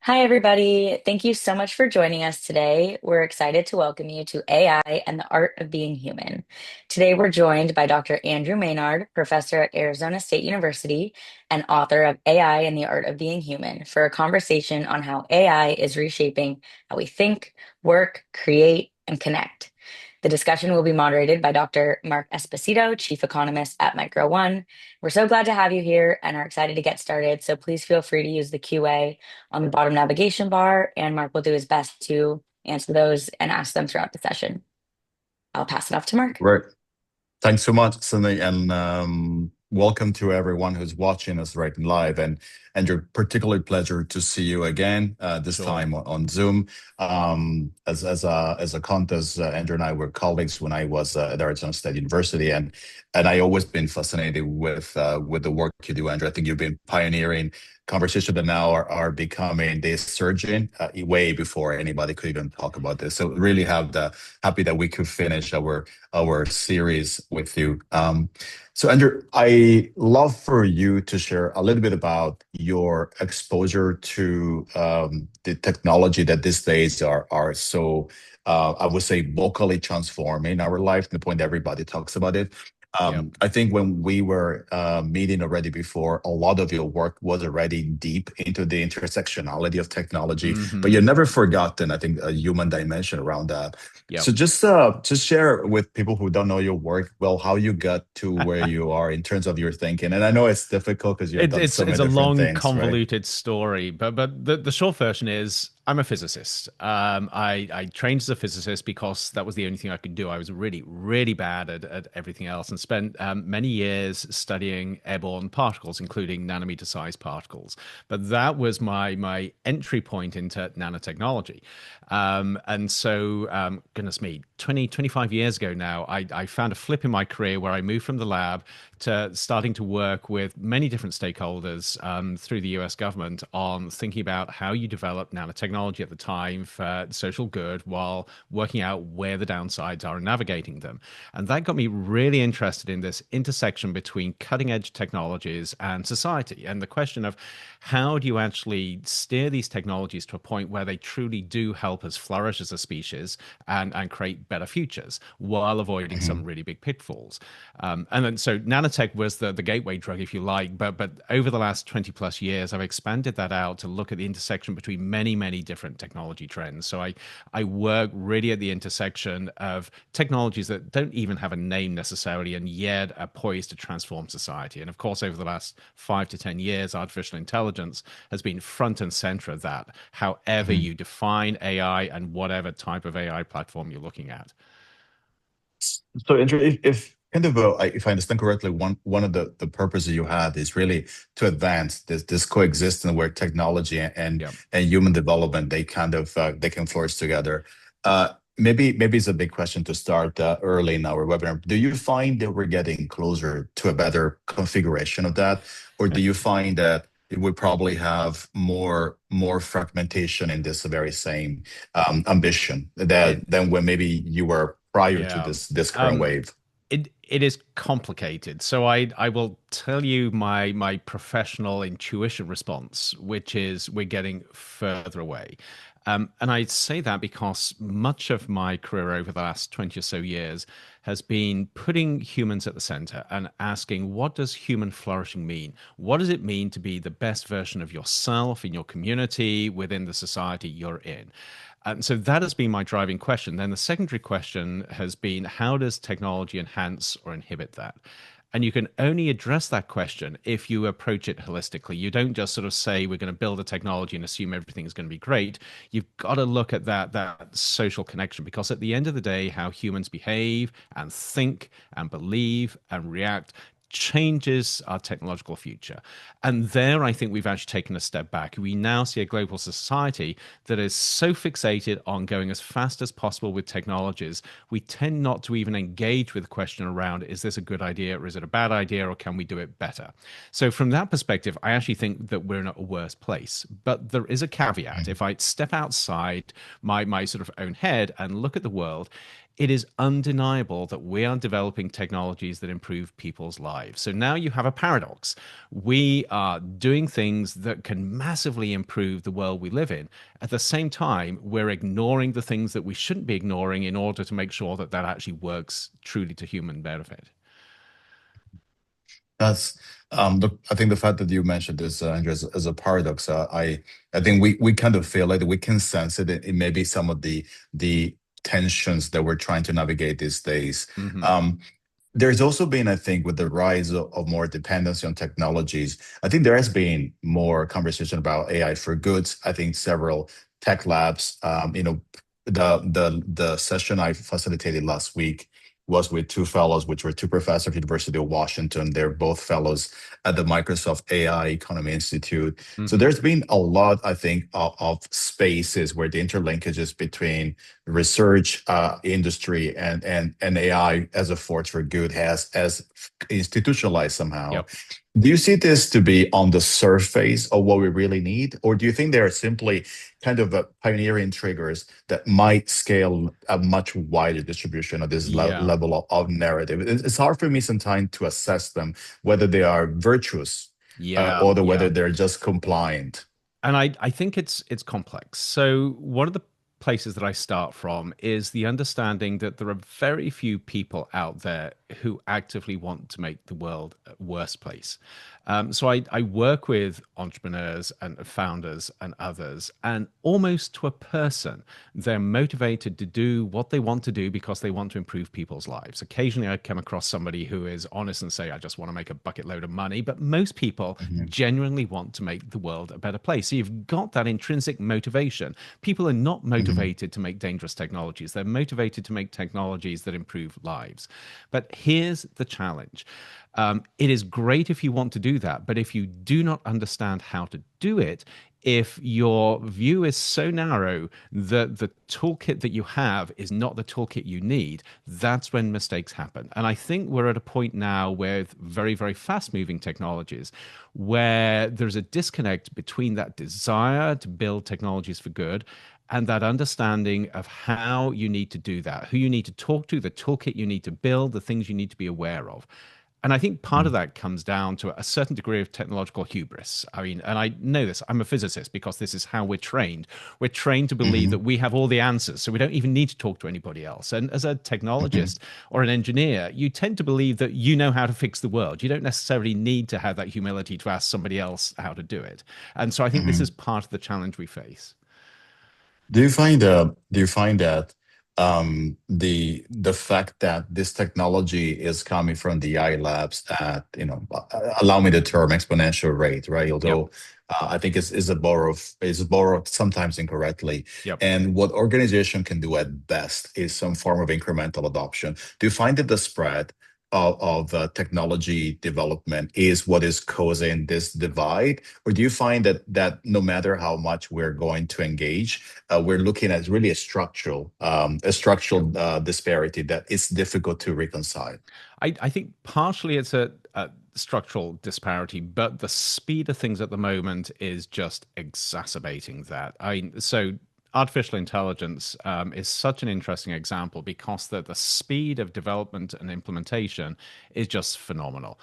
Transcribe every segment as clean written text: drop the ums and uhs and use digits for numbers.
Hi, everybody. Thank you so much for joining us today. We're excited to welcome you to AI and the Art of Being Human. Today, we're joined by Dr. Andrew Maynard, professor at Arizona State University and author of AI and the Art of Being Human, for a conversation on how AI is reshaping how we think, work, create, and connect. The discussion will be moderated by Dr. Mark Esposito, Chief Economist at Micro One. We're so glad to have you here and are excited to get started. So please feel free to use the QA on the bottom navigation bar, and Mark will do his best to answer those and ask them throughout the session. I'll pass it off to Mark. Right. Thanks so much, Cindy, and welcome to everyone who's watching us right in live. And your particularly pleasure to see you again, this Sure. time on Zoom. As a contest, Andrew and I were colleagues when I was at Arizona State University, and I always been fascinated with the work you do, Andrew. I think you've been pioneering conversations that now are becoming they surging way before anybody could even talk about this. So really happy that we could finish our series with you. So Andrew, I love for you to share a little bit about your exposure to the technology that these days are so I would say vocally transforming our life to the point that everybody talks about it. Yep. I think when we were meeting already before, a lot of your work was already deep into the intersectionality of technology, but Hmm. you've never forgotten, I think, a human dimension around that. So Yep. just share with people who don't know your work, well, how you got to where you are in terms of your thinking. And I know it's difficult because you've It, done it's so it's many a different long, things, right? convoluted story, but the short version is I'm a physicist. I trained as a physicist because that was the only thing I could do. I was really, really bad at everything else, and spent many years studying airborne particles, including nanometer-sized particles. But that was my entry point into nanotechnology. And so, goodness me, 25 years ago now, I found a flip in my career where I moved from the lab to starting to work with many different stakeholders through the US government on thinking about how you develop nanotechnology at the time for social good while working out where the downsides are and navigating them. And that got me really interested in this intersection between cutting edge technologies and society, and the question of how do you actually steer these technologies to a point where they truly do help us flourish as a species and create better futures while avoiding some Mhm. really big pitfalls. And then so nanotech was the gateway drug, if you like. But over the last 20 plus years, I've expanded that out to look at the intersection between many different technology trends. So I work really at the intersection of technologies that don't even have a name necessarily and yet are poised to transform society. And of course, over the last 5 to 10 years, artificial intelligence has been front and center of that, however Mhm. you define AI and whatever type of AI platform you're looking at. So, Andrew, if kind of if I understand correctly, one of the purposes you had is really to advance this coexistence where technology Yeah. and human development they can flourish together. Maybe it's a big question to start early in our webinar. Do you find that we're getting closer to a better configuration of that, or do you find that we probably have more fragmentation in this very same ambition It, than when maybe you were prior to yeah. this current Um, wave? it is complicated. So I will tell you my professional intuition response, which is we're getting further away. And I say that because much of my career over the last 20 or so years has been putting humans at the center and asking, what does human flourishing mean? What does it mean to be the best version of yourself in your community, within the society you're in? And so that has been my driving question. Then the secondary question has been, how does technology enhance or inhibit that? And you can only address that question if you approach it holistically. You don't just sort of say we're going to build a technology and assume everything's going to be great. You've got to look at that social connection, because at the end of the day, how humans behave and think and believe and react changes our technological future. And there, I think we've actually taken a step back. We now see a global society that is so fixated on going as fast as possible with technologies, we tend not to even engage with the question around, is this a good idea or is it a bad idea or can we do it better? So, from that perspective, I actually think that we're in a worse place. But there is a caveat. If I step outside my sort of own head and look at the world, it is undeniable that we are developing technologies that improve people's lives. So now you have a paradox. We are doing things that can massively improve the world we live in. At the same time, we're ignoring the things that we shouldn't be ignoring in order to make sure that that actually works truly to human benefit. That's I think the fact that you mentioned this, Andrew, as a paradox. I think we kind of feel like we can sense it in maybe some of the tensions that we're trying to navigate these days. Hmm. Um, there's also been, I think, with the rise of more dependency on technologies, I think there has been more conversation about AI for goods. I think several tech labs, the session I facilitated last week was with two fellows, which were two professors at the University of Washington. They're both fellows at the Microsoft AI Economy Institute. So Hmm. there's been a lot, I think, of spaces where the interlinkages between research, industry, and AI as a force for good has institutionalized somehow. Yep. Do you see this to be on the surface of what we really need, or do you think they are simply kind of pioneering triggers that might scale a much wider distribution of this Yeah. level of narrative? It's hard for me sometimes to assess them, whether they are virtuous, Yeah. or Yeah. whether they're just compliant. And I think it's complex. So one of the places that I start from is the understanding that there are very few people out there who actively want to make the world a worse place. So I work with entrepreneurs and founders and others, and almost to a person, they're motivated to do what they want to do because they want to improve people's lives. Occasionally, I come across somebody who is honest and say, "I just want to make a bucket load of money," but most people Mhm, genuinely want to make the world a better place. So you've got that intrinsic motivation. People are not mhm, motivated to make dangerous technologies. They're motivated to make technologies that improve lives. But here's the challenge. It is great if you want to do that, but if you do not understand how to do it, if your view is so narrow that the toolkit that you have is not the toolkit you need, that's when mistakes happen. And I think we're at a point now with very, very fast moving technologies where there's a disconnect between that desire to build technologies for good and that understanding of how you need to do that, who you need to talk to, the toolkit you need to build, the things you need to be aware of. And I think part of mhm, that comes down to a certain degree of technological hubris. I mean, and I know this, I'm a physicist because this is how we're trained. We're trained to believe that mhm, we have all the answers, so we don't even need to talk to anybody else. And as a mhm, technologist or an engineer, you tend to believe that you know how to fix the world. You don't necessarily need to have that humility to ask somebody else how to do it. And so I think this is mhm. part of the challenge we face. Do you find that the fact that this technology is coming from the AI labs at, allow me the term exponential rate, right? Yep. Although I think is borrowed sometimes incorrectly. Yep. And what organization can do at best is some form of incremental adoption. Do you find that the spread of technology development is what is causing this divide, or do you find that no matter how much we're going to engage, we're looking at really Yep. a structural disparity that is difficult to reconcile. I think partially it's a structural disparity, but the speed of things at the moment is just exacerbating that. So artificial intelligence is such an interesting example because the speed of development and implementation is just phenomenal.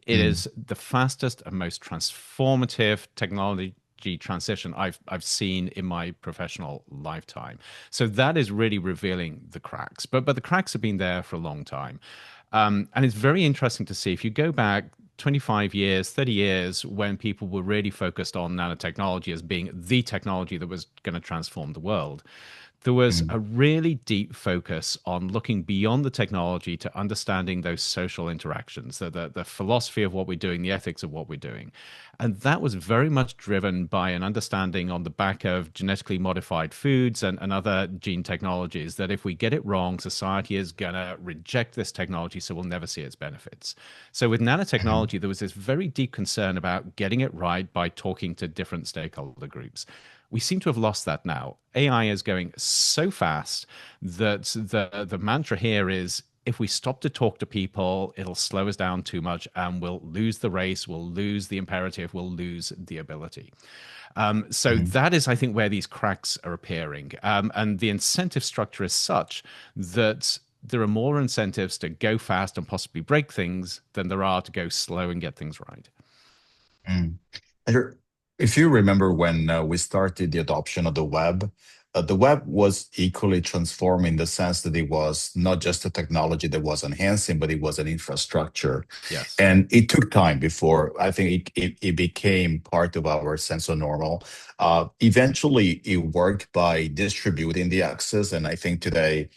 It Mm, is the fastest and most transformative technology transition I've seen in my professional lifetime. So that is really revealing the cracks. But the cracks have been there for a long time. And it's very interesting to see if you go back 25 years, 30 years, when people were really focused on nanotechnology as being the technology that was going to transform the world. There was mm, a really deep focus on looking beyond the technology to understanding those social interactions, the philosophy of what we're doing, the ethics of what we're doing. And that was very much driven by an understanding on the back of genetically modified foods and other gene technologies that if we get it wrong, society is going to reject this technology, so we'll never see its benefits. So with mhm, nanotechnology, there was this very deep concern about getting it right by talking to different stakeholder groups. We seem to have lost that now. AI is going so fast that the mantra here is if we stop to talk to people, it'll slow us down too much and we'll lose the race, we'll lose the imperative, we'll lose the ability. So Mhm. that is, I think, where these cracks are appearing. And the incentive structure is such that there are more incentives to go fast and possibly break things than there are to go slow and get things right. Mm. Andrew, if you remember when we started the adoption of the web was equally transforming in the sense that it was not just a technology that was enhancing, but it was an infrastructure. Yes. And it took time before I think it became part of our sense of normal. Eventually, it worked by distributing the access. And I think today,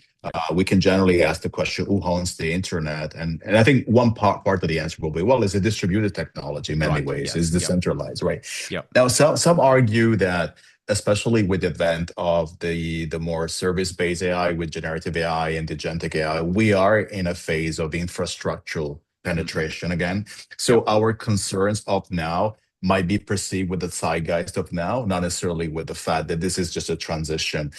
we can generally ask the question, who owns the internet? And I think one part of the answer will be, well, it's a distributed technology in many Right. ways. It's Yes. Yep. decentralized, right? Yep. Now, some argue that, especially with the advent of the more service-based AI with generative AI and agentic AI, we are in a phase of infrastructural Hmm. penetration again. So Yep. our concerns of now might be perceived with the zeitgeist of now, not necessarily with the fact that this is just a transition.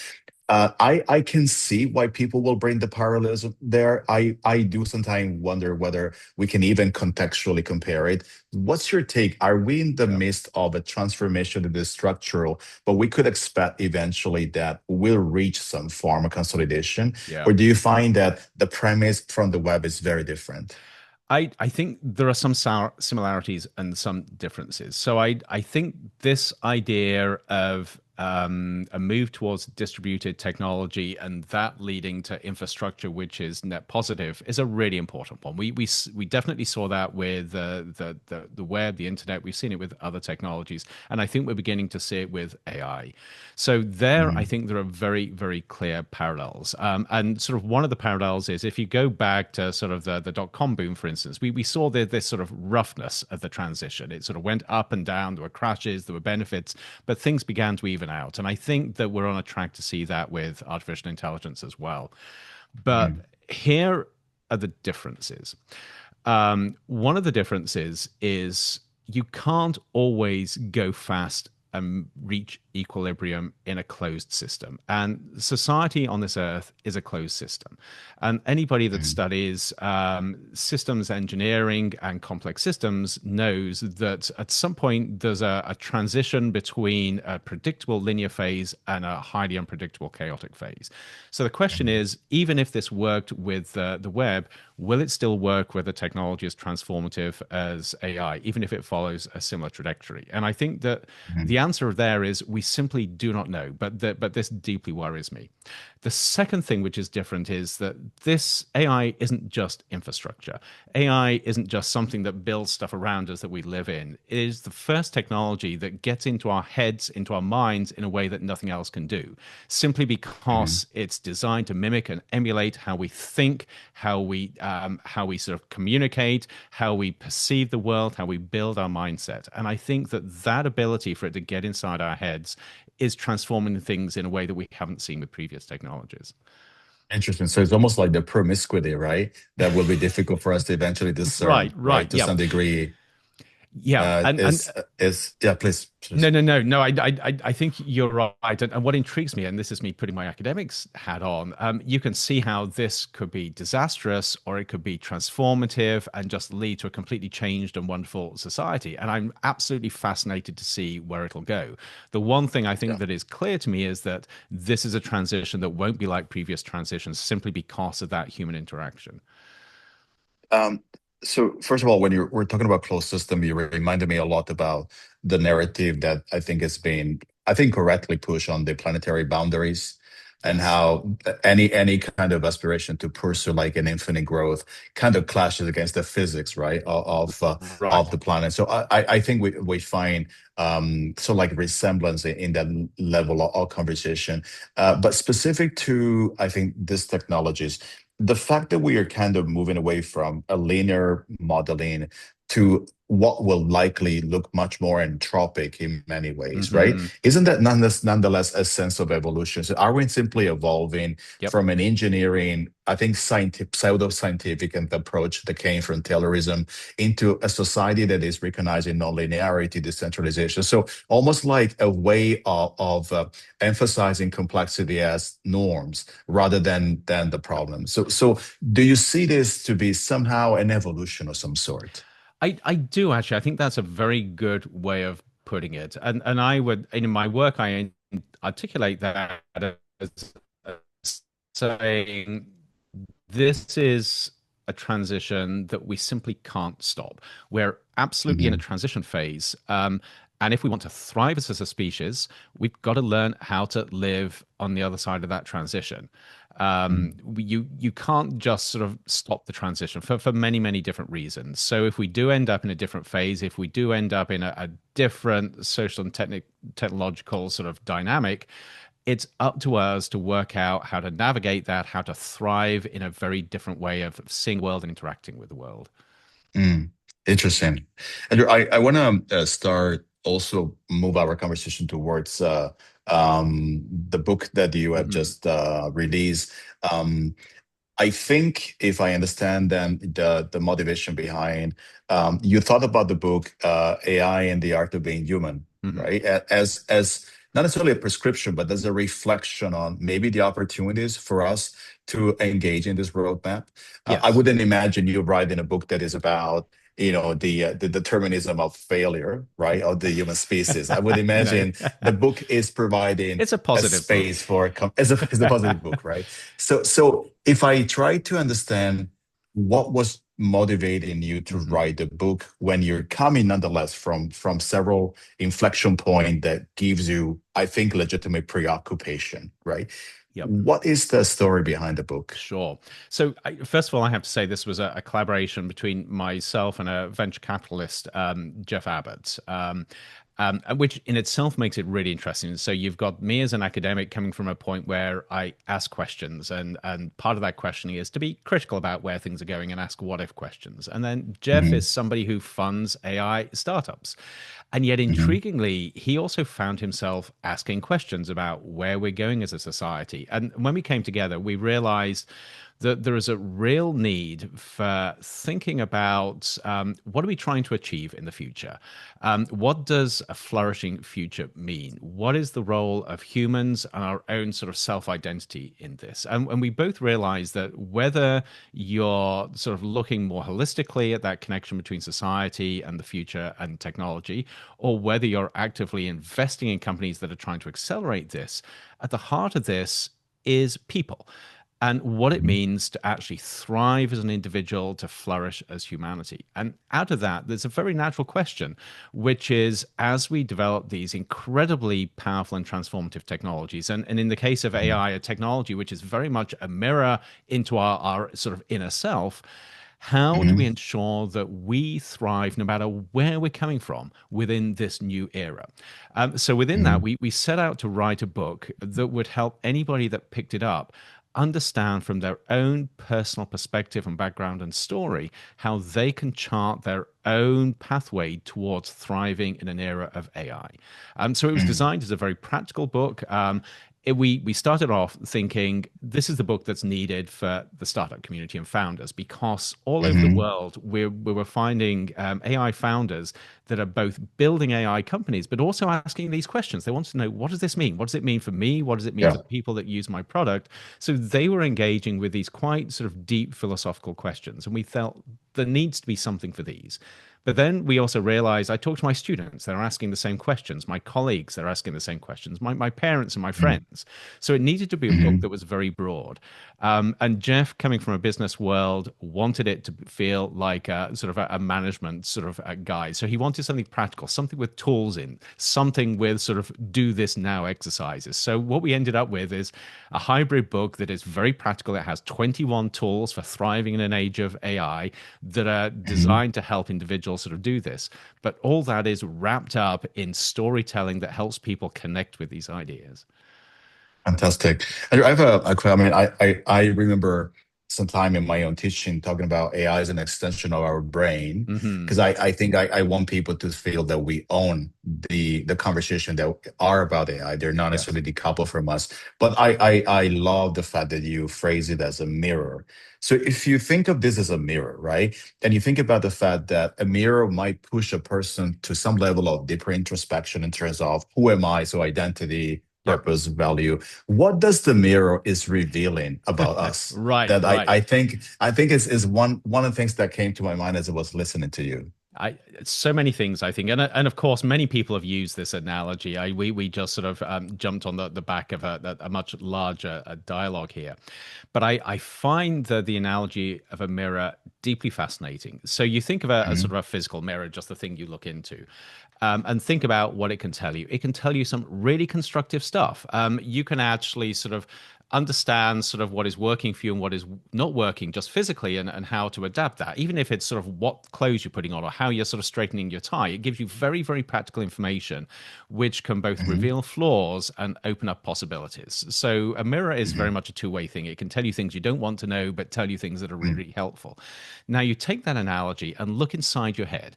I can see why people will bring the parallelism there. I do sometimes wonder whether we can even contextually compare it. What's your take? Are we in the Yep. midst of a transformation that is structural, but we could expect eventually that we'll reach some form of consolidation? Yeah. Or do you find that the premise from the web is very different? I think there are some similarities and some differences. So I think this idea of a move towards distributed technology and that leading to infrastructure which is net positive is a really important one. We definitely saw that with the web, the internet. We've seen it with other technologies, and I think we're beginning to see it with AI. So there, I Mhm. think there are very, very clear parallels. And sort of one of the parallels is if you go back to sort of the dot-com boom, for instance, we saw this sort of roughness of the transition. It sort of went up and down. There were crashes, there were benefits, but things began to even out. And I think that we're on a track to see that with artificial intelligence as well. But Mhm. here are the differences. One of the differences is you can't always go fast and reach equilibrium in a closed system. And society on this earth is a closed system. And anybody that Mhm. studies systems engineering and complex systems knows that at some point there's a transition between a predictable linear phase and a highly unpredictable chaotic phase. So the question Mhm. is, even if this worked with the web, will it still work with a technology as transformative as AI, even if it follows a similar trajectory? And I think that Mhm. the answer there is we simply do not know, but this deeply worries me. The second thing which is different is that this AI isn't just infrastructure. AI isn't just something that builds stuff around us that we live in. It is the first technology that gets into our heads, into our minds in a way that nothing else can do, simply Mhm. because it's designed to mimic and emulate how we think, how we sort of communicate, how we perceive the world, how we build our mindset. And I think that that ability for it to get inside our heads is transforming things in a way that we haven't seen with previous technologies. Interesting. So it's almost like the promiscuity, right? That will be difficult for us to eventually Right, discern, right, right? To yeah, some degree. yeah, and Is yeah, please, no, please. no, no, no. I think you're right. And what intrigues me, and this is me putting my academics hat on, you can see how this could be disastrous or it could be transformative and just lead to a completely changed and wonderful society. And I'm absolutely fascinated to see where it'll go. The one thing I think Yeah. that is clear to me is that this is a transition that won't be like previous transitions simply because of that human interaction. Um, so first of all, when we're talking about closed system, you reminded me a lot about the narrative that I think has been, I think, correctly pushed on the planetary boundaries and Yes. how any kind of aspiration to pursue like an infinite growth kind of clashes against the physics, right, of Right. the planet. So I think we find so like resemblance in that level of conversation, but specific to I think these technologies, the fact that we are kind of moving away from a linear modeling to what will likely look much more entropic in many ways, right? Hmm. Isn't that nonetheless a sense of evolution? So are we simply evolving Yep. from an engineering, I think, scientific, pseudo-scientific approach that came from Taylorism into a society that is recognizing nonlinearity, decentralization? So almost like a way of emphasizing complexity as norms rather than the problem. So do you see this to be somehow an evolution of some sort? I do actually. I think that's a very good way of putting it. And I would, in my work, I articulate that as saying this is a transition that we simply can't stop. We're absolutely in a Hmm. transition phase. And if we want to thrive as a species, we've got to learn how to live on the other side of that transition. You can't just sort of stop the transition for many different reasons. So if we do end up in a different phase, if we do end up in a different social and technological sort of dynamic, it's up to us to work out how to navigate that, how to thrive in a very different way of seeing the world and interacting with the world. Mm, interesting. Andrew, I want to start also move our conversation towards the book that you have Hmm. just released. Um, I think if I understand then the motivation behind you thought about the book AI and the Art of Being Human, Hmm. right? As not necessarily a prescription, but as a reflection on maybe the opportunities for us to engage in this roadmap. I Yes. wouldn't imagine you writing a book that is about the determinism of failure, right, of the human species. I would No, imagine the book is providing it's a a positive book. space for as a positive book, right? So if I try to understand what was motivating you to Hmm. write the book when you're coming nonetheless from several inflection point that gives you, I think, legitimate preoccupation, right? Yep. What is the story behind the book? Sure. So, first of all, I have to say this was a collaboration between myself and a venture capitalist, Jeff Abbott, which in itself makes it really interesting. So, you've got me as an academic coming from a point where I ask questions, and part of that questioning is to be critical about where things are going and ask what if questions. And then Jeff Hmm. is somebody who funds AI startups. And yet, Hmm. intriguingly, he also found himself asking questions about where we're going as a society. And when we came together, we realized that there is a real need for thinking about what are we trying to achieve in the future? What does a flourishing future mean? What is the role of humans and our own sort of self identity in this? And we both realize that whether you're sort of looking more holistically at that connection between society and the future and technology, or whether you're actively investing in companies that are trying to accelerate this, at the heart of this is people and what it Hmm. means to actually thrive as an individual, to flourish as humanity. And out of that, there's a very natural question, which is as we develop these incredibly powerful and transformative technologies, and in the case of Hmm. AI, a technology which is very much a mirror into our sort of inner self, how do we Hmm. ensure that we thrive no matter where we're coming from within this new era? So, within that, Hmm. we set out to write a book that would help anybody that picked it up understand from their own personal perspective and background and story how they can chart their own pathway towards thriving in an era of AI. So it was Hmm. designed as a very practical book. We started off thinking this is the book that's needed for the startup community and founders because all over the Hmm. world we were finding AI founders that are both building AI companies but also asking these questions. They wanted to know, what does this mean? What does it mean for me? What does it mean for Yeah. the people that use my product? So they were engaging with these quite sort of deep philosophical questions, and we felt there needs to be something for these. But then we also realized I talked to my students, they're asking the same questions. My colleagues, they're asking the same questions. My parents and my Hmm. friends. So it needed to be a book that Hmm. was very broad. And Jeff, coming from a business world, wanted it to feel like a sort of a management sort of a guide. So he wanted something practical, something with tools in, something with sort of do this now exercises. So what we ended up with is a hybrid book that is very practical. It has 21 tools for thriving in an age of AI that are Hmm. designed to help individuals sort of do this. But all that is wrapped up in storytelling that helps people connect with these ideas. Fantastic. And I have I mean, I remember. some time in my own teaching talking about AI as an extension of our brain, Hmm. because I think I want people to feel that we own the conversation that are about AI. They're not Yes. necessarily decoupled from us. But I love the fact that you phrase it as a mirror. So if you think of this as a mirror, right? And you think about the fact that a mirror might push a person to some level of deeper introspection in terms of who am I? So identity, Yep. purpose, value. What does the mirror is revealing about us? Right, That right. I think is one of the things that came to my mind as I was listening to you. I so many things I think, and of course, many people have used this analogy. We just sort of jumped on the back of a much larger dialogue here, but I find the analogy of a mirror deeply fascinating. So you think of a sort Hmm. of a physical mirror, just the thing you look into. And think about what it can tell you. It can tell you some really constructive stuff. You can actually sort of understand sort of what is working for you and what is not working just physically, and how to adapt that. Even if it's sort of what clothes you're putting on or how you're sort of straightening your tie, it gives you very, very practical information, which can both Hmm. reveal flaws and open up possibilities. So a mirror is very Hmm. much a two-way thing. It can tell you things you don't want to know, but tell you things that are really, Hmm. really helpful. Now you take that analogy and look inside your head.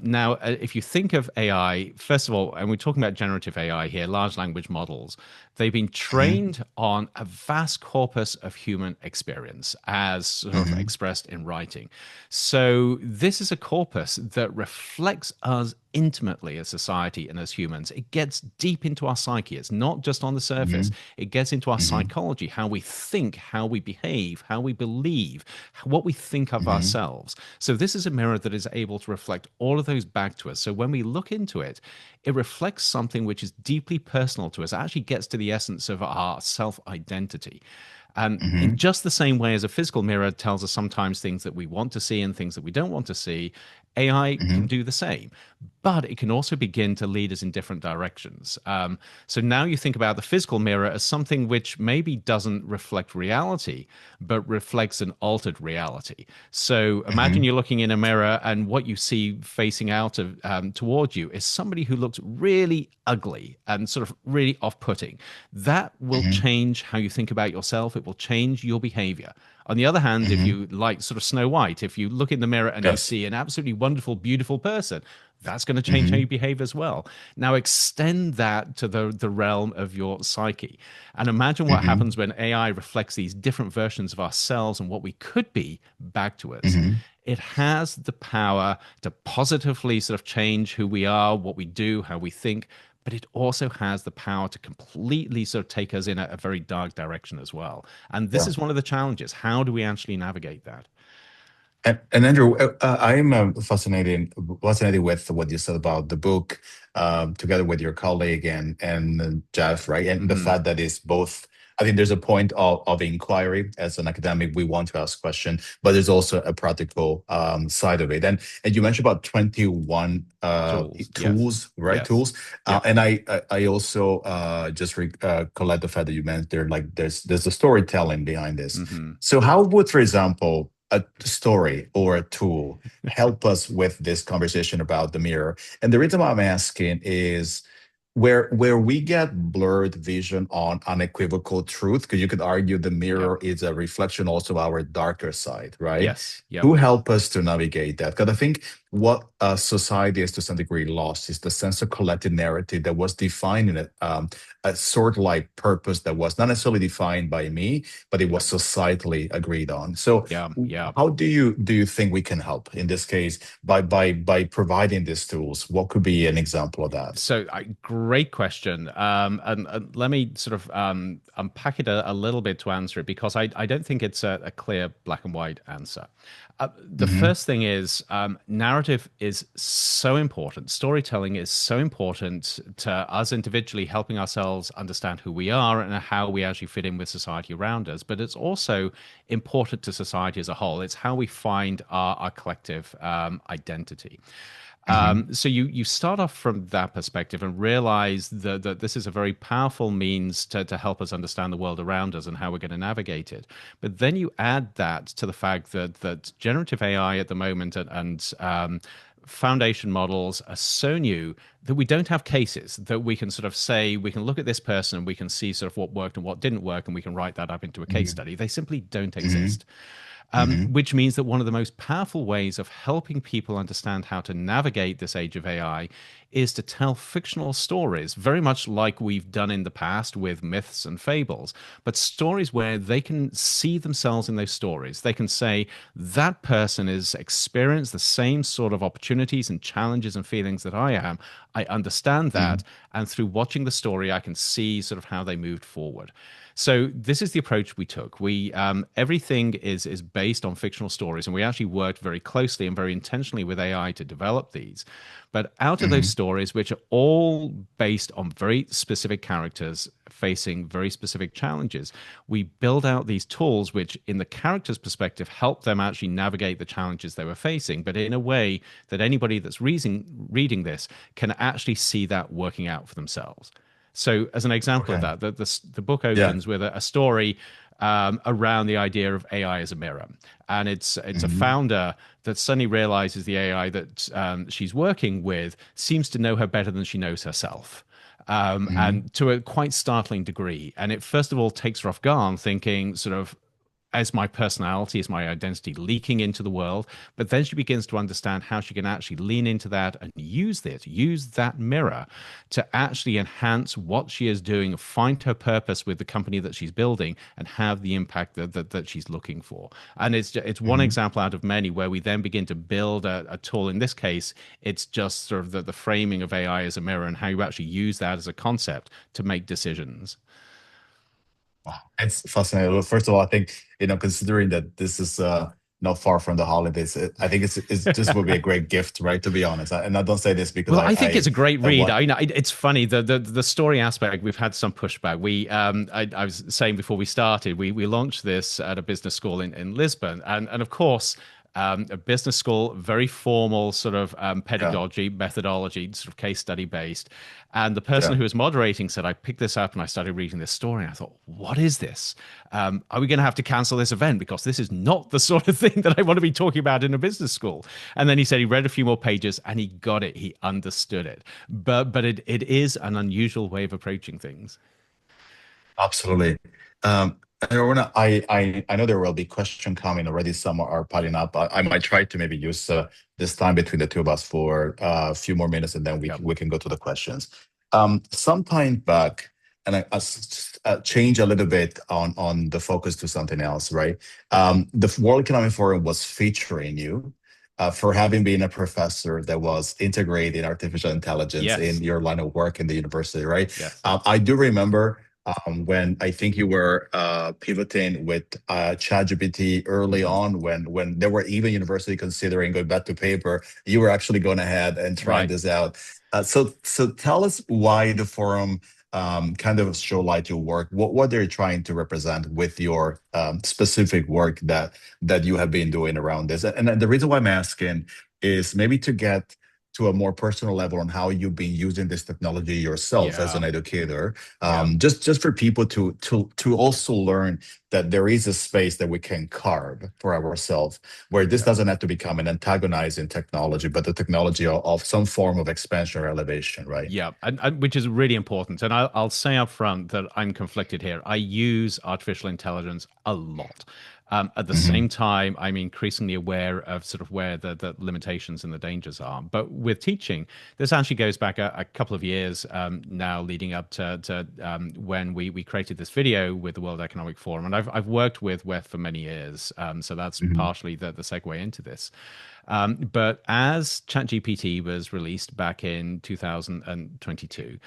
Now, if you think of AI, first of all, and we're talking about generative AI here, large language models, they've been Hmm. trained on a vast corpus of human experience as sort of Hmm. expressed in writing. So, this is a corpus that reflects us intimately as society and as humans. It gets deep into our psyche. It's not just on the surface, Hmm. it gets into our Hmm. psychology, how we think, how we behave, how we believe, what we think of Hmm. ourselves. So, this is a mirror that is able to reflect all of those back to us. So, when we look into it, it reflects something which is deeply personal to us. It actually gets to the essence of our self identity. In Hmm. just the same way as a physical mirror tells us sometimes things that we want to see and things that we don't want to see, AI can Hmm. do the same, but it can also begin to lead us in different directions. So now you think about the physical mirror as something which maybe doesn't reflect reality, but reflects an altered reality. So imagine Hmm. you're looking in a mirror and what you see facing out of toward you is somebody who looks really ugly and sort of really off-putting. That will Hmm. change how you think about yourself. It will change your behavior. On the other hand, if Hmm. you like sort of Snow White, if you look in the mirror and you Yes. see an absolutely wonderful, beautiful person, that's going to change how you Hmm. behave as well. Now extend that to the realm of your psyche. And imagine what Hmm. happens when AI reflects these different versions of ourselves and what we could be back to us. Hmm. It has the power to positively sort of change who we are, what we do, how we think, but it also has the power to completely sort of take us in a very dark direction as well. And this Yeah. is one of the challenges. How do we actually navigate that? And Andrew, I am fascinated with what you said about the book, together with your colleague and Jeff, right? And the Hmm. fact that it's both. I think there's a point of inquiry as an academic. We want to ask questions, but there's also a practical side of it. And you mentioned about 21 Tools. Yes. tools, right? Yes. Tools. Yep. And I also just collect the fact that you meant there, like there's a storytelling behind this. Hmm. So how would, for example, a story or a tool help us with this conversation about the mirror? And the reason why I'm asking is where we get blurred vision on unequivocal truth, because you could argue the Yep. mirror is a reflection also of our darker side, right? Yes. Yep. Who help us to navigate that? Because I think what society is to some degree lost is the sense of collective narrative that was defining it, a sort of like purpose that was not necessarily defined by me, but it was Yep. societally agreed on. So Yeah. Yeah. how do you think we can help in this case by providing these tools? What could be an example of that? So, great question. And let me sort of unpack it a little bit to answer it because I don't think it's a clear black and white answer. The Hmm. first thing is narrative is so important. Storytelling is so important to us individually, helping ourselves understand who we are and how we actually fit in with society around us. But it's also important to society as a whole. It's how we find our collective identity. Hmm. So you start off from that perspective and realize that this is a very powerful means to help us understand the world around us and how we're going to navigate it. But then you add that to the fact that generative AI at the moment and foundation models are so new that we don't have cases that we can sort of say, we can look at this person and we can see sort of what worked and what didn't work, and we can write that up into a case Mhm. study. They simply don't Mhm. exist. Mhm. Which means that one of the most powerful ways of helping people understand how to navigate this age of AI is to tell fictional stories, very much like we've done in the past with myths and fables, but stories where they can see themselves in those stories. They can say, that person has experienced the same sort of opportunities and challenges and feelings that I am. I understand that. Mhm. And through watching the story, I can see sort of how they moved forward. So this is the approach we took. We everything is based on fictional stories, and we actually worked very closely and very intentionally with AI to develop these. But out of those Mhm. stories, which are all based on very specific characters facing very specific challenges, we build out these tools which, in the character's perspective, help them actually navigate the challenges they were facing, but in a way that anybody that's reading this can actually see that working out for themselves. So, as an example of Okay. that, the book Yeah. opens with a story around the idea of AI as a mirror, and it's a Mhm. founder that suddenly realizes the AI that she's working with seems to know her better than she knows herself. Mhm. And to a quite startling degree. And it first of all takes her off guard, thinking sort of, as my personality, as my identity leaking into the world. But then she begins to understand how she can actually lean into that and use that mirror to actually enhance what she is doing, find her purpose with the company that she's building, and have the impact that she's looking for. And it's one Mhm. example out of many where we then begin to build a tool. In this case, it's just sort of the framing of AI as a mirror and how you actually use that as a concept to make decisions. Wow, it's fascinating. Well, first of all, I think, considering that this is not far from the holidays, I think it's just would be a great gift, right? To be honest, and I don't say this because Well, I think it's a great I read. want, I know it's funny the story aspect. We've had some pushback. I was saying before we started, we launched this at a business school in Lisbon, and of course, a business school, very formal sort of yeah, pedagogy, methodology, sort of case study based. And the yeah. person who was moderating said, I picked this up and I started reading this story. And I thought, what is this? Are we going to have to cancel this event? Because this is not the sort of thing that I want to be talking about in a business school. And then he said he read a few more pages and he got it. He understood it. But it is an unusual way of approaching things. Absolutely. And Rowena, I know there will be question coming already. Some are piling up. I might try to maybe use this time between the two of us for a few more minutes, and then Yep. we can go to the questions. Some time back, and change a little bit on the focus to something else, right? The World Economic Forum was featuring you. For having been a professor that was integrating artificial intelligence in Yes. your line of work in the university, right? Yes. I do remember when I think you were pivoting with ChatGPT early Hmm. on, when there were even university considering going back to paper, you were actually going ahead and trying Right. this out. So tell us why the forum kind of show light your work. What they're trying to represent with your specific work that you have been doing around this, and the reason why I'm asking is maybe to get to a more personal level on how you've been using this technology yourself as Yeah. an educator, Yeah. just for people to also learn that there is a space that we can carve for ourselves, where this Yeah. doesn't have to become an antagonizing technology, but the technology of some form of expansion or elevation, right? Yeah, and which is really important. And I'll say up front that I'm conflicted here. I use artificial intelligence a lot. At the Hmm. same time, I'm increasingly aware of sort of where the limitations and the dangers are. But with teaching, this actually goes back a couple of years now, leading up to when we created this video with the World Economic Forum. And I've worked with WEF for many years. So that's Hmm. partially the segue into this. But as ChatGPT was released back in 2022,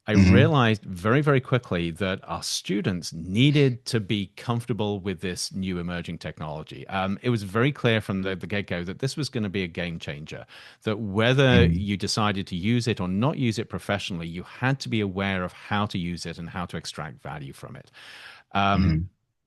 I Hmm. realized very, very quickly that our students needed to be comfortable with this new emerging technology. It was very clear from the get go that this was going to be a game changer, that whether Hmm. you decided to use it or not use it professionally, you had to be aware of how to use it and how to extract value from it. Hmm.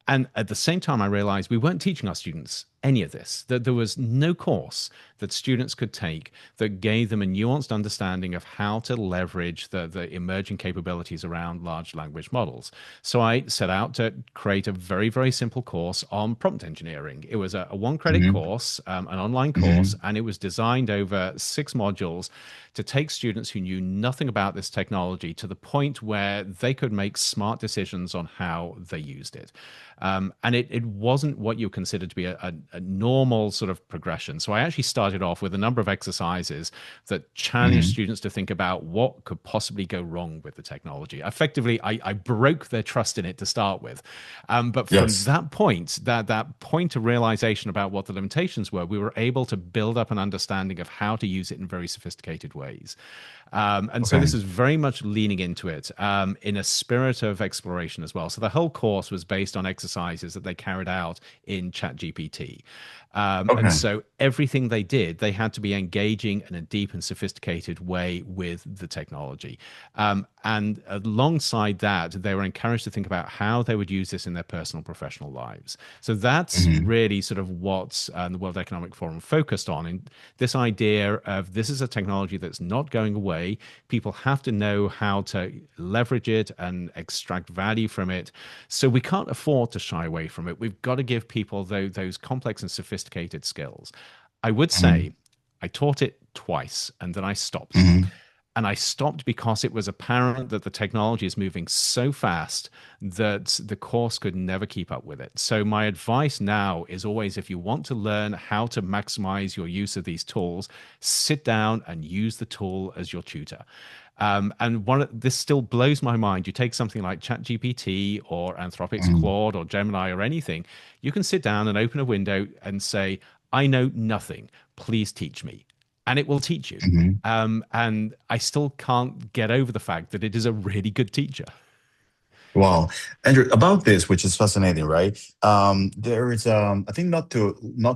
And at the same time, I realized we weren't teaching our students any of this, that there was no course that students could take that gave them a nuanced understanding of how to leverage the emerging capabilities around large language models. So I set out to create a very, very simple course on prompt engineering. It was a one credit Hmm. course, an online course, Hmm. and it was designed over 6 modules to take students who knew nothing about this technology to the point where they could make smart decisions on how they used it. And it wasn't what you consider to be a normal sort of progression. So I actually started off with a number of exercises that challenged Hmm. students to think about what could possibly go wrong with the technology. Effectively, I broke their trust in it to start with. But from Yes. that point, that point of realization about what the limitations were, we were able to build up an understanding of how to use it in very sophisticated ways. And so Okay. this is very much leaning into it in a spirit of exploration as well. So the whole course was based on exercises that they carried out in ChatGPT. And Okay. so everything they did, they had to be engaging in a deep and sophisticated way with the technology. And alongside that, they were encouraged to think about how they would use this in their personal professional lives. So that's Hmm. really sort of what the World Economic Forum focused on. And this idea of this is a technology that's not going away. People have to know how to leverage it and extract value from it. So we can't afford to shy away from it. We've got to give people those complex and sophisticated skills. I would Hmm. say I taught it twice and then I stopped. Hmm. And I stopped because it was apparent that the technology is moving so fast that the course could never keep up with it. So, my advice now is always if you want to learn how to maximize your use of these tools, sit down and use the tool as your tutor. And this still blows my mind. You take something like ChatGPT or Anthropic's Hmm. Claude or Gemini or anything, you can sit down and open a window and say, I know nothing. Please teach me. And it will teach you. Hmm. And I still can't get over the fact that it is a really good teacher. Wow, Andrew, about this, which is fascinating, right? There is, I think, not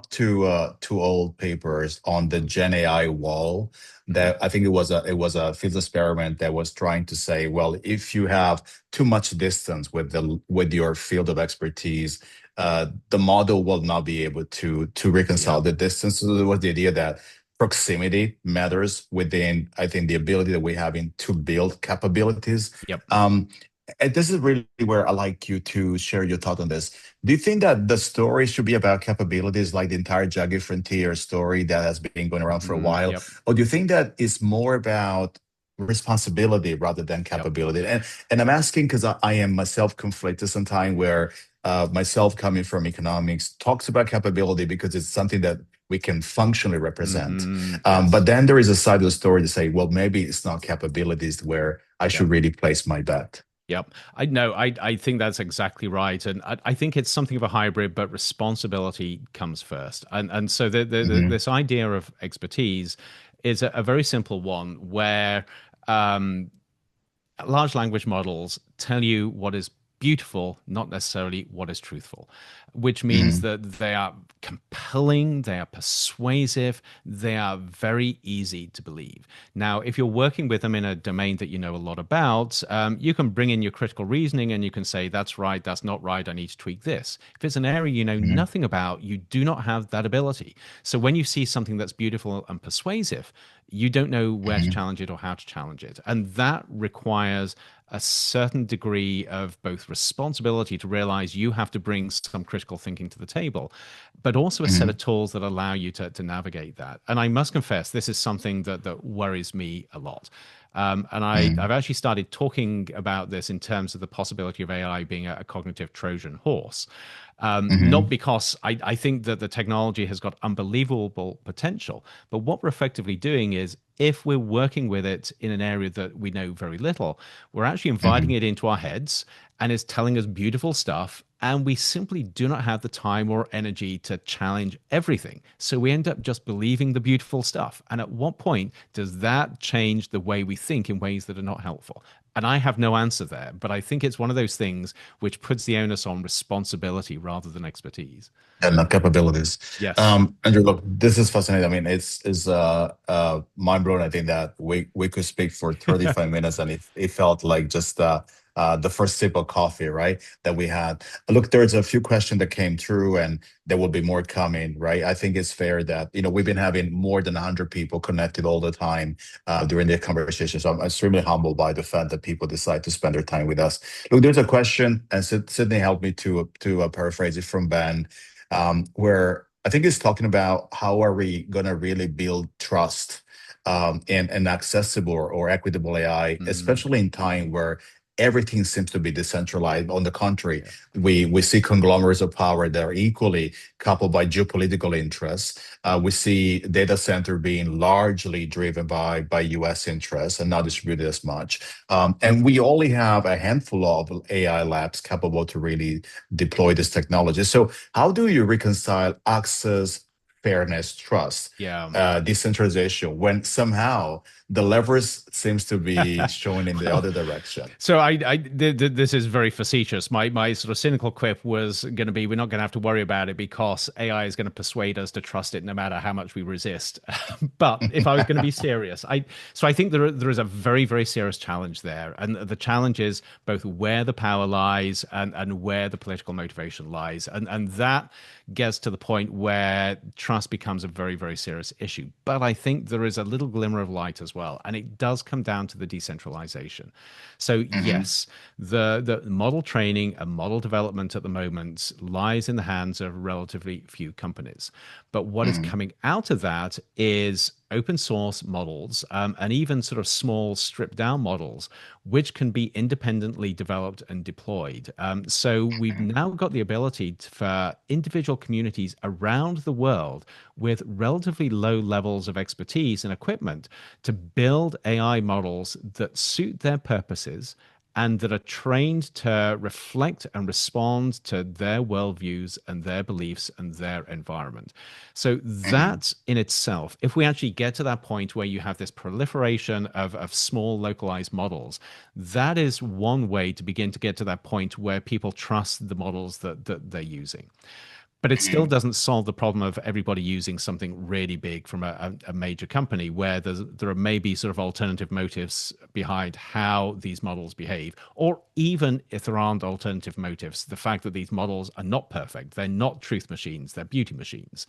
too old papers on the Gen AI wall. Mhm. That I think it was a field experiment that was trying to say, well, if you have too much distance with your field of expertise, the model will not be able to reconcile Yep. the distance. So there was the idea that proximity matters within, I think, the ability that we have in to build capabilities. Yep. Um, and this is really where I like you to share your thought on this. Do you think that the story should be about capabilities like the entire Jagged Frontier story that has been going around for a while? Yep. Or do you think that it's more about responsibility rather than Yep. capability? And I'm asking because I am myself conflicted sometimes where myself coming from economics talks about capability because it's something that we can functionally represent. But Yes. then there is a side of the story to say, well, maybe it's not capabilities where I Yep. should really place my bet. Yep. I know. I think that's exactly right, and I think it's something of a hybrid, but responsibility comes first. And so Mhm. this idea of expertise is a very simple one where um, large language models tell you what is beautiful, not necessarily what is truthful, which means Mhm. that they are compelling, they are persuasive, they are very easy to believe. Now, if you're working with them in a domain that you know a lot about, you can bring in your critical reasoning and you can say, that's right, that's not right, I need to tweak this. If it's an area you know Mhm. nothing about, you do not have that ability. So when you see something that's beautiful and persuasive, you don't know where to Mhm. challenge it or how to challenge it. And that requires a certain degree of both responsibility to realize you have to bring some critical thinking to the table, but also a set of Mhm. tools that allow you to navigate that. And I must confess, this is something that worries me a lot. And I've Mhm. actually started talking about this in terms of the possibility of AI being a cognitive Trojan horse. Not Mhm. because I think that the technology has got unbelievable potential, but what we're effectively doing is if we're working with it in an area that we know very little, we're actually inviting Mhm. it into our heads and it's telling us beautiful stuff. And we simply do not have the time or energy to challenge everything. So we end up just believing the beautiful stuff. And at what point does that change the way we think in ways that are not helpful? And I have no answer there, but I think it's one of those things which puts the onus on responsibility rather than expertise. And the capabilities. Yes. Andrew, look, this is fascinating. I mean, it's mind blowing. I think that we could speak for 35 minutes, and it felt like just the first sip of coffee, right? That we had. Look, there's a few questions that came through, and there will be more coming, right? I think it's fair that we've been having more than 100 people connected all the time during the conversation. So I'm extremely humbled by the fact that people decide to spend their time with us. Look, there's a question, and Sydney helped me to paraphrase it from Ben, where I think it's talking about how are we going to really build trust and accessible or equitable AI, Mm, especially in time where everything seems to be decentralized. On the contrary, yeah. we see conglomerates of power that are equally coupled by geopolitical interests. We see data center being largely driven by U.S. interests and not distributed as much. And we only have a handful of AI labs capable to really deploy this technology. So how do you reconcile access, fairness, trust, Yeah. decentralization when somehow the levers seems to be showing in the Well, other direction? so this is very facetious. My sort of cynical quip was going to be, we're not going to have to worry about it because AI is going to persuade us to trust it no matter how much we resist. But if I was going to be serious, I think there is a very, very serious challenge there, and the challenge is both where the power lies and where the political motivation lies, and that gets to the point where trust becomes a very, very serious issue. But I think there is a little glimmer of light as well, and it does come down to the decentralization. So Hmm. yes, the model training and model development at the moment lies in the hands of relatively few companies. But what is Hmm. coming out of that is open source models, and even sort of small stripped down models, which can be independently developed and deployed. So we've now got the ability for individual communities around the world with relatively low levels of expertise and equipment to build AI models that suit their purposes and that are trained to reflect and respond to their worldviews and their beliefs and their environment. So, Hmm. that in itself, if we actually get to that point where you have this proliferation of small localized models, that is one way to begin to get to that point where people trust the models that they're using. But it still Hmm. doesn't solve the problem of everybody using something really big from a major company where there are maybe sort of alternative motives behind how these models behave. Or even if there aren't alternative motives, the fact that these models are not perfect, they're not truth machines, they're beauty machines.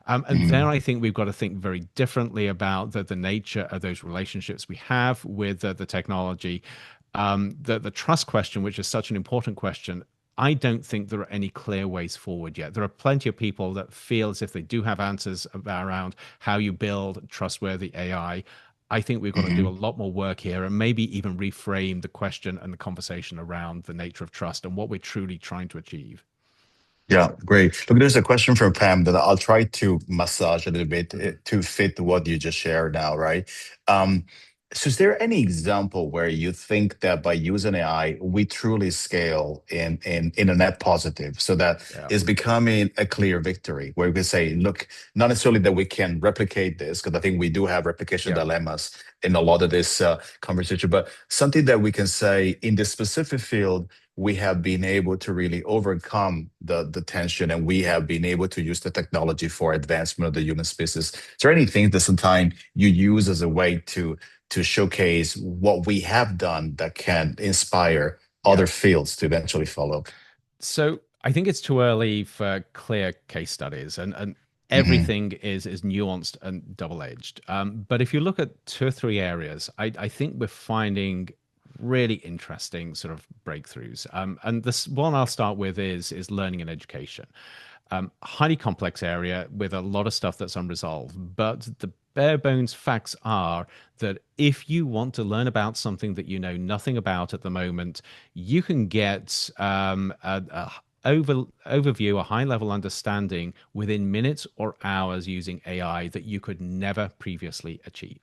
And there, Hmm. I think we've got to think very differently about the nature of those relationships we have with the technology. The trust question, which is such an important question, I don't think there are any clear ways forward yet. There are plenty of people that feel as if they do have answers around how you build trustworthy AI. I think we've got to do a Hmm. lot more work here and maybe even reframe the question and the conversation around the nature of trust and what we're truly trying to achieve. Yeah, great. Look, there's a question from Pam that I'll try to massage a little bit Mhm. to fit what you just shared now, right? Um, so is there any example where you think that by using AI, we truly scale in a net positive so that Yeah. it's becoming a clear victory where we can say, look, not necessarily that we can replicate this, because I think we do have replication Yeah. dilemmas in a lot of this conversation, but something that we can say in this specific field, we have been able to really overcome the tension, and we have been able to use the technology for advancement of the human species. Is there anything that sometimes you use as a way to showcase what we have done that can inspire Yeah. other fields to eventually follow? So I think it's too early for clear case studies, and Hmm. everything is nuanced and double edged. But if you look at two or three areas, I think we're finding really interesting sort of breakthroughs. And this one I'll start with is learning and education. Highly complex area with a lot of stuff that's unresolved. But the bare bones facts are that if you want to learn about something that you know nothing about at the moment, you can get a overview, a high level understanding within minutes or hours using AI that you could never previously achieve.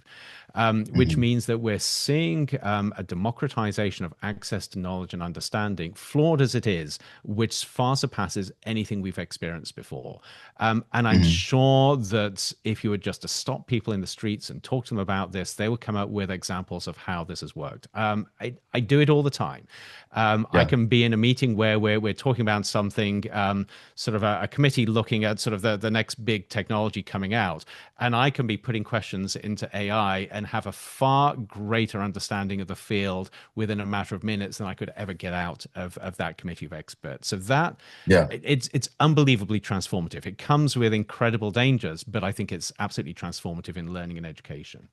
Which Hmm. means that we're seeing a democratization of access to knowledge and understanding, flawed as it is, which far surpasses anything we've experienced before. And I'm Hmm. sure that if you were just to stop people in the streets and talk to them about this, they would come up with examples of how this has worked. I do it all the time. I Yeah. can be in a meeting where we're talking about something, sort of a committee looking at sort of the next big technology coming out. And I can be putting questions into AI and have a far greater understanding of the field within a matter of minutes than I could ever get out of that committee of experts. So that Yeah, it's unbelievably transformative. It comes with incredible dangers, but I think it's absolutely transformative in learning and education.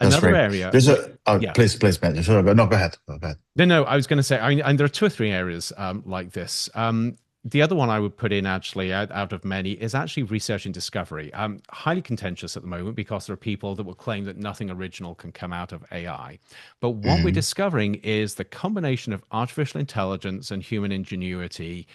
that's Another great. area, There's a yeah. please, man. Sorry, no, go ahead. Go ahead. No, I was going to say, I mean, and there are two or three areas like this. The other one I would put in actually out of many is actually research and discovery. Highly contentious at the moment because there are people that will claim that nothing original can come out of AI. But what we're Hmm. discovering is the combination of artificial intelligence and human ingenuity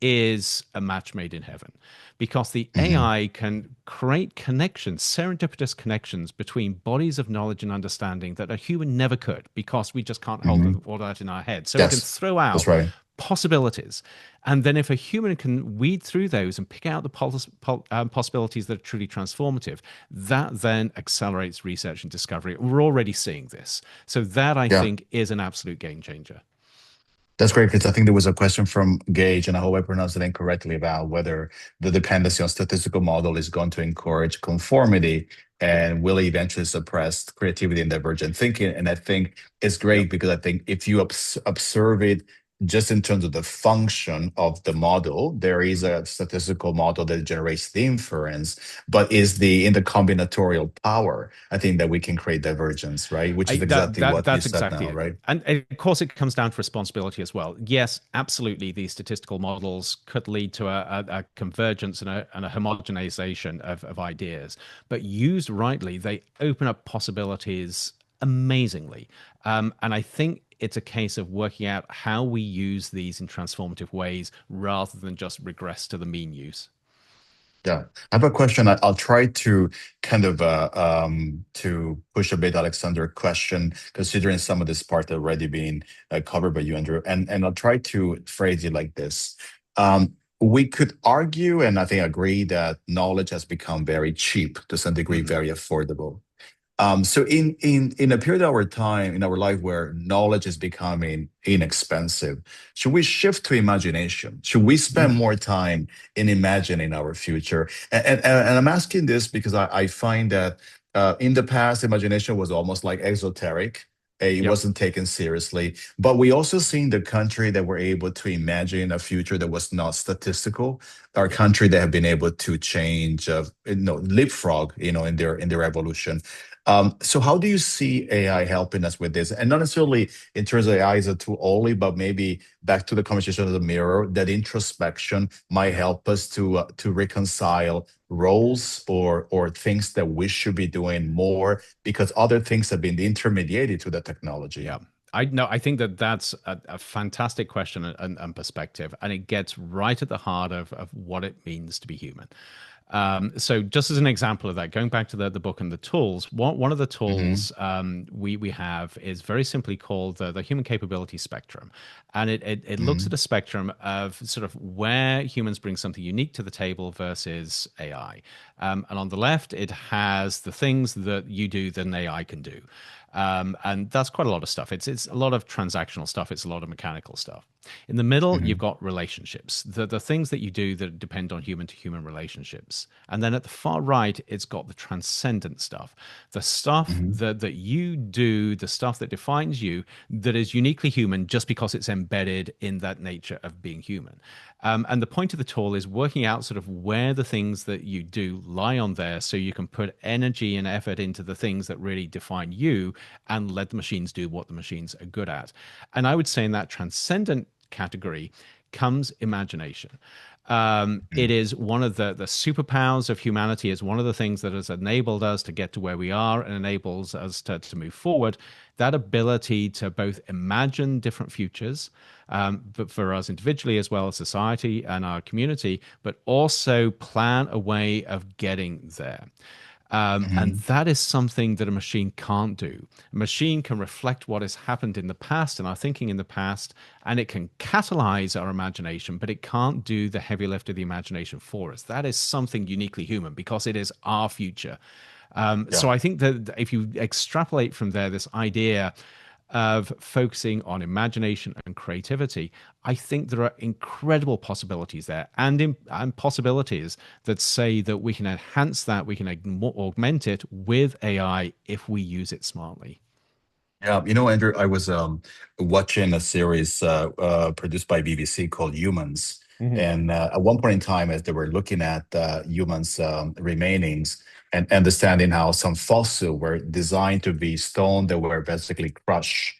is a match made in heaven because the Hmm. AI can create connections, serendipitous connections between bodies of knowledge and understanding that a human never could because we just can't hold Hmm. all that in our head. So it can Yes, throw that's out right. possibilities. And then if a human can weed through those and pick out the possibilities that are truly transformative, that then accelerates research and discovery. We're already seeing this. So that I Yeah. think is an absolute game changer. That's great because I think there was a question from Gage, and I hope I pronounced it incorrectly, about whether the dependency on statistical model is going to encourage conformity Yep. and will eventually suppress creativity and divergent thinking. And I think it's Yep. great because I think if you observe it just in terms of the function of the model, there is Mhm. a statistical model that generates the inference, but is the in the combinatorial power, I think that we can create divergence, right? Which is That exactly what you that's said exactly now, it. right? And of course, it comes down to responsibility as well. Yes, absolutely, these statistical models could lead to a convergence and a homogenization of ideas. But used rightly, they open up possibilities amazingly. And I think it's a case of working out how we use these in transformative ways rather than just regress to the mean use. Yeah, I have a question. I'll try to kind of to push a bit Alexander question, considering some of this part already being covered by you, Andrew, and I'll try to phrase it like this. We could argue, and I think agree, that knowledge has become very cheap, to some degree, Hmm. very affordable. So in a period of our time in our life where knowledge is becoming inexpensive, should we shift to imagination? Should we spend more time in imagining our future? And I'm asking this because I find that in the past, imagination was almost like exoteric. It Yep. wasn't taken seriously. But we also seen the country that were able to imagine a future that was not statistical, our Yep. country that have been able to change, leapfrog, in their evolution. So how do you see AI helping us with this? And not necessarily in terms of AI as a tool only, but maybe back to the conversation of the mirror, that introspection might Yep. help us to reconcile roles or things that we should be doing more because other things have been intermediated to the technology. Yeah. I think that that's a fantastic question and perspective, and it gets right at the heart of what it means to be human. So, just as an example of that, going back to the book and the tools, one of the Hmm. tools we have is very simply called the human capability spectrum, and it looks at Hmm. a spectrum of sort of where humans bring something unique to the table versus AI. And on the left, it has the things that you do that an AI can do. And that's quite a lot of stuff. It's a lot of transactional stuff. It's a lot of mechanical stuff. In the middle, you've Hmm. got relationships, the things that you do that depend on human to human relationships. And then at the far right, it's got the transcendent stuff, the stuff Hmm. that you do, the stuff that defines you, that is uniquely human just because it's embedded in that nature of being human. And the point of the tool is working out sort of where the things that you do lie on there so you can put energy and effort into the things that really define you and let the machines do what the machines are good at. And I would say in that transcendent category comes imagination. It is one of the superpowers of humanity. Is one of the things that has enabled us to get to where we are and enables us to move forward. That ability to both imagine different futures, but for us individually as well as society and our community, but also plan a way of getting there. And Hmm. that is something that a machine can't do. A machine can reflect what has happened in the past and our thinking in the past, and it can catalyze our imagination, but it can't do the heavy lift of the imagination for us. That is something uniquely human because it is our future. So Yeah. I think that if you extrapolate from there, this idea of focusing on imagination and creativity, I think there are incredible possibilities there, and possibilities that say that we can enhance that, we can augment it with AI if we use it smartly. Yeah, Andrew, I was watching a series produced by BBC called Humans, Hmm. and at one point in time, as they were looking at humans' remainings and understanding how some fossil were designed to be stone that were basically crushed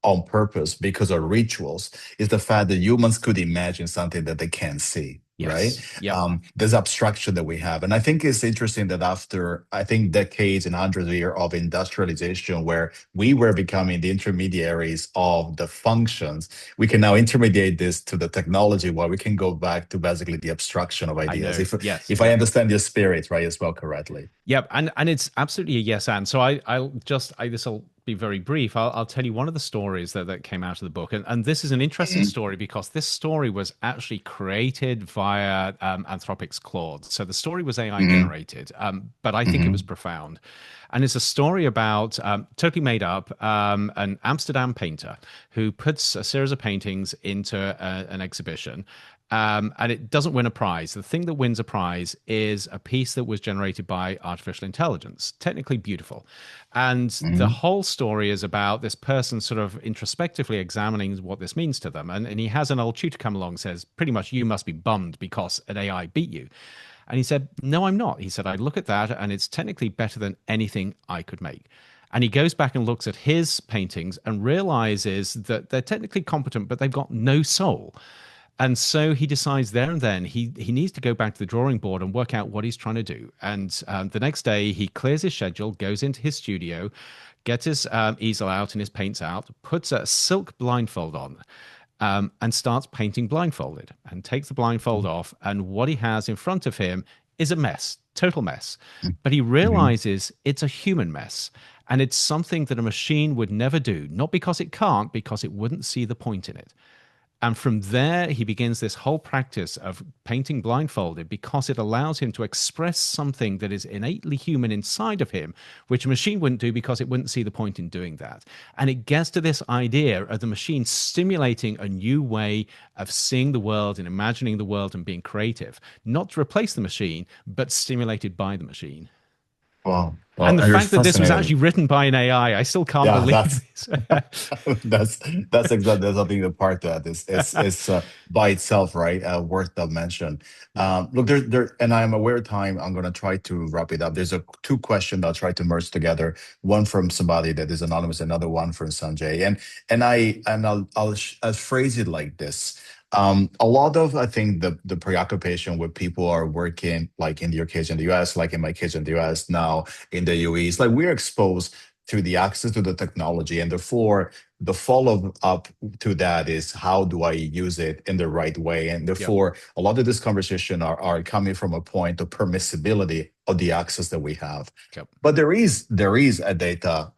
on purpose because of rituals, is the fact that humans could imagine something that they can't see. Right. Yes. Yep. This abstraction that we have. And I think it's interesting that after, I think, decades and hundreds of years of industrialization, where we were becoming the intermediaries of the functions, we can now intermediate this to the technology where we can go back to basically the abstraction of I ideas. know. Yes. If I Yep. understand your spirit, right, as well, correctly. Yep, and it's absolutely a yes and. So I'll just this will be very brief. I'll tell you one of the stories that came out of the book, and this is an interesting Mhm, story because this story was actually created via Anthropic's Claude. So the story was AI mhm, generated, but I think it was mhm, profound, and it's a story about totally made up an Amsterdam painter who puts a series of paintings into an exhibition, and it doesn't win a prize. The thing that wins a prize is a piece that was generated by artificial intelligence, technically beautiful. And the mhm. whole story is about this person sort of introspectively examining what this means to them. And he has an old tutor come along and says, pretty much, you must be bummed because an AI beat you. And he said, no, I'm not. He said, I look at that and it's technically better than anything I could make. And he goes back and looks at his paintings and realizes that they're technically competent, but they've got no soul. And so he decides there and then he needs to go back to the drawing board and work out what he's trying to do. And the next day he clears his schedule, goes into his studio, gets his easel out and his paints out, puts a silk blindfold on, and starts painting blindfolded, and takes the blindfold off. And what he has in front of him is a mess, total mess. But he Mhm. realizes it's a human mess. And it's something that a machine would never do, not because it can't, because it wouldn't see the point in it. And from there, he begins this whole practice of painting blindfolded because it allows him to express something that is innately human inside of him, which a machine wouldn't do because it wouldn't see the point in doing that. And it gets to this idea of the machine stimulating a new way of seeing the world and imagining the world and being creative, not to replace the machine, but stimulated by the machine. Wow. And Well, the you're fact that this was actually fascinating. written by an AI, I still can't Yeah, believe this. that's exactly that's I think the part that is by itself, right, worth the mention. Yeah. Look, and I'm aware of time. I'm going to try to wrap it up. There's a two question I'll try to merge together. One from somebody that is anonymous, another one from Sanjay, I'll phrase it like this. A lot of, I think, the preoccupation with people are working, like in your case in the US, like in my case in the US now in the UAE, it's like we're exposed to the access to the technology, and therefore the follow up to that is how do I use it in the right way, and Yep. therefore a lot of this conversation are coming from a point of permissibility of the access that we have. Yep. But there is a data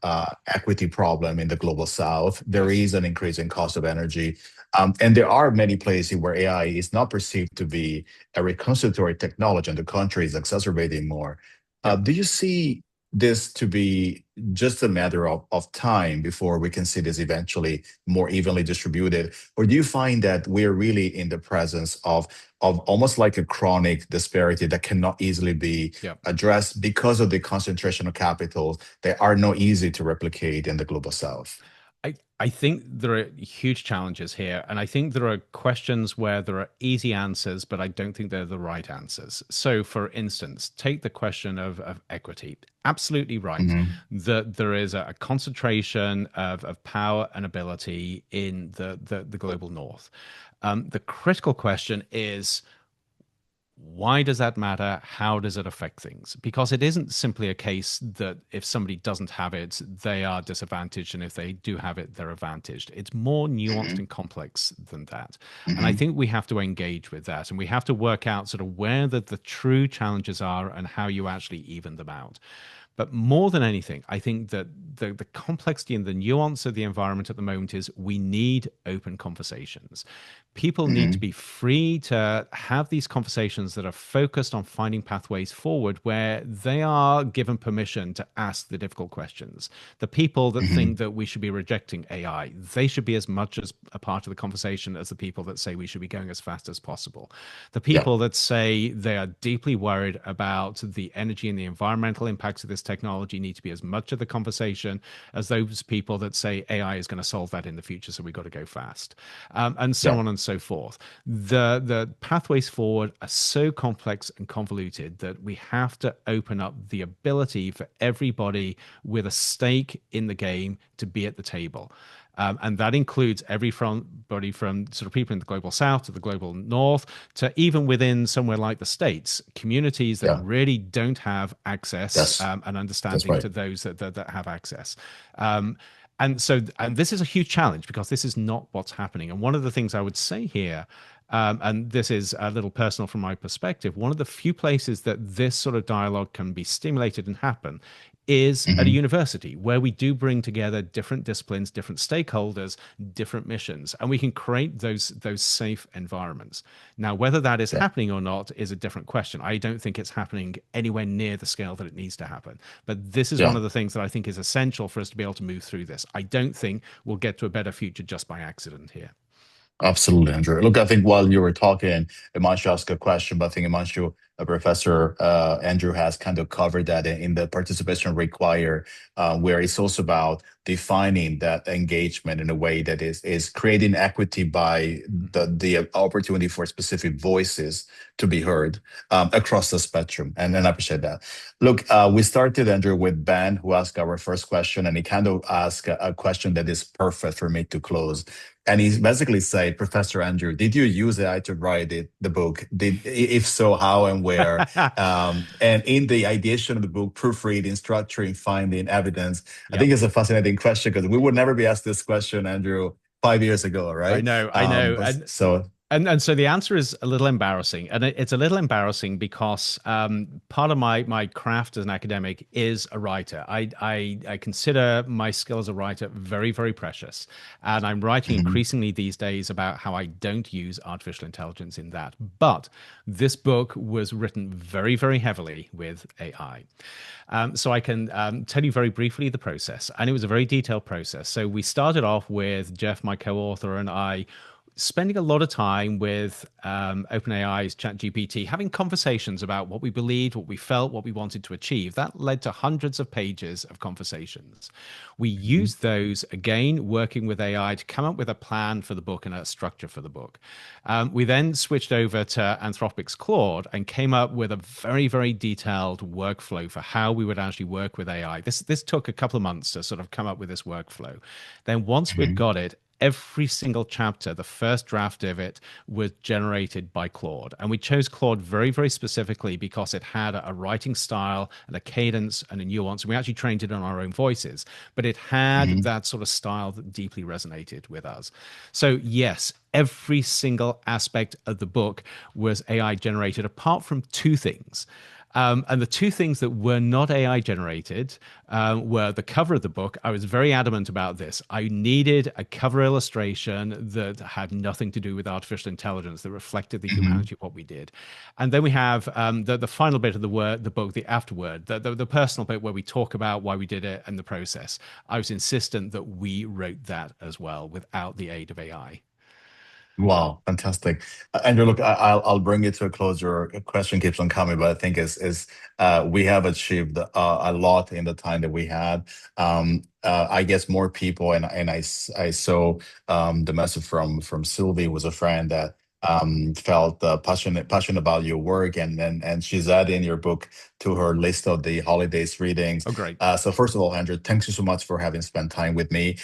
equity problem in the global south. There Yes. is an increasing cost of energy, and there are many places where AI is not perceived to be a reconciliatory technology, and the country is exacerbating more. Yep. Do you see this to be just a matter of time before we can see this eventually more evenly distributed? Or do you find that we're really in the presence of almost like a chronic disparity that cannot easily be Yep. addressed because of the concentration of capital that are not easy to replicate in the global south? I think there are huge challenges here. And I think there are questions where there are easy answers, but I don't think they're the right answers. So, for instance, take the question of equity. Absolutely right Mhm, that there is a concentration of power and ability in the global north. The critical question is, why does that matter? How does it affect things? Because it isn't simply a case that if somebody doesn't have it, they are disadvantaged, and if they do have it, they're advantaged. It's more nuanced mhm, and complex than that. And I mhm, think we have to engage with that, and we have to work out sort of where the true challenges are and how you actually even them out. But more than anything, I think that the complexity and the nuance of the environment at the moment is we need open conversations. People need to Hmm. be free to have these conversations that are focused on finding pathways forward where they are given permission to ask the difficult questions. The people that Hmm. think that we should be rejecting AI, they should be as much as a part of the conversation as the people that say we should be going as fast as possible. The Yeah. people that say they are deeply worried about the energy and the environmental impacts of this technology need to be as much of the conversation as those people that say AI is going to solve that in the future, so we've got to go fast, and so Yeah. on and so forth. The pathways forward are so complex and convoluted that we have to open up the ability for everybody with a stake in the game to be at the table. And that includes everybody from sort of people in the global south to the global north to even within somewhere like the States, communities that Yeah. really don't have access and That's understanding right. to those that have access. Um, and this is a huge challenge because this is not what's happening. And one of the things I would say here, and this is a little personal from my perspective, one of the few places that this sort of dialogue can be stimulated and happen is at a Hmm. university where we do bring together different disciplines, different stakeholders, different missions, and we can create those safe environments. Now, whether that is Yeah. happening or not is a different question. I don't think it's happening anywhere near the scale that it needs to happen. But this is one Yeah. of the things that I think is essential for us to be able to move through this. I don't think we'll get to a better future just by accident here. Absolutely, Andrew. Look, I think while you were talking, Imanshu asked a question, but I think Imanshu, Professor Andrew has kind of covered that in the participation required, where it's also about defining that engagement in a way that is creating equity by the opportunity for specific voices to be heard across the spectrum. And I appreciate that. Look, we started, Andrew, with Ben, who asked our first question, and he kind of asked a question that is perfect for me to close. And he basically said, Professor Andrew, did you use AI to write the book? If so, how and where? And in the ideation of the book, proofreading, structuring, finding evidence, I Yep. think it's a fascinating question because we would never be asked this question, Andrew, 5 years ago, I right? know, I know. But so, And so the answer is a little embarrassing, and it's a little embarrassing because part of my craft as an academic is a writer. I consider my skill as a writer very, very precious, and I'm writing mhm, increasingly these days about how I don't use artificial intelligence in that. But this book was written very, very heavily with AI. So I can tell you very briefly the process, and it was a very detailed process. So we started off with Jeff, my co-author, and I spending a lot of time with OpenAI's ChatGPT, having conversations about what we believed, what we felt, what we wanted to achieve. That led to hundreds of pages of conversations. We mhm, used those again, working with AI to come up with a plan for the book and a structure for the book. We then switched over to Anthropic's Claude and came up with a very, very detailed workflow for how we would actually work with AI. This took a couple of months to sort of come up with this workflow. Then once we'd mhm, got it, every single chapter, the first draft of it was generated by Claude. And we chose Claude very, very specifically because it had a writing style and a cadence and a nuance. And we actually trained it on our own voices, but it had mhm, that sort of style that deeply resonated with us. So, yes, every single aspect of the book was AI generated, apart from two things. And the two things that were not AI generated were the cover of the book. I was very adamant about this. I needed a cover illustration that had nothing to do with artificial intelligence, that reflected the mhm. humanity of what we did. And then we have the final bit of the book, the afterword, the personal bit where we talk about why we did it and the process. I was insistent that we wrote that as well without the aid of AI. Wow, fantastic. Andrew, look, I'll bring it to a close. Your question keeps on coming, but I think is we have achieved a lot in the time that we had. I guess more people, and I saw the message from Sylvie, was a friend that felt passionate about your work, and she's adding your book to her list of the holidays readings. Oh, great. So first of all, Andrew, thanks you so much for having spent time with me.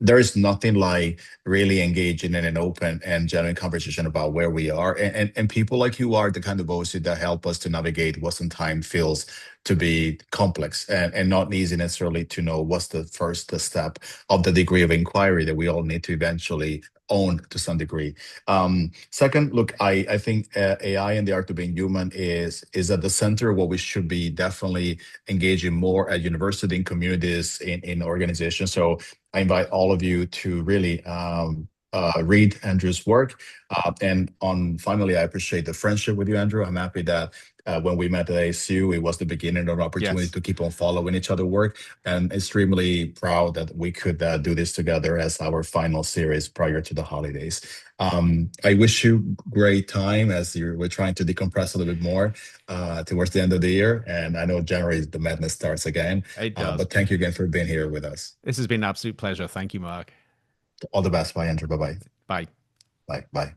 There is nothing like really engaging in an open and genuine conversation about where we are. And people like you are the kind of voices that help us to navigate what sometimes feels to be complex and not easy necessarily to know what's the first step of the degree of inquiry that we all need to eventually own to some degree. Second, look, I think AI and the art of being human is at the center of what we should be definitely engaging more at university, in communities, in organizations. So I invite all of you to really read Andrew's work. And on finally, I appreciate the friendship with you, Andrew. I'm happy that when we met at ASU, it was the beginning of an opportunity Yes. to keep on following each other work, and extremely proud that we could do this together as our final series prior to the holidays. I wish you great time as we're trying to decompress a little bit more towards the end of the year. And I know January the madness starts again. It does. But thank you again for being here with us. This has been an absolute pleasure. Thank you, Mark. All the best. Bye, Andrew. Bye-bye. Bye. Bye. Bye.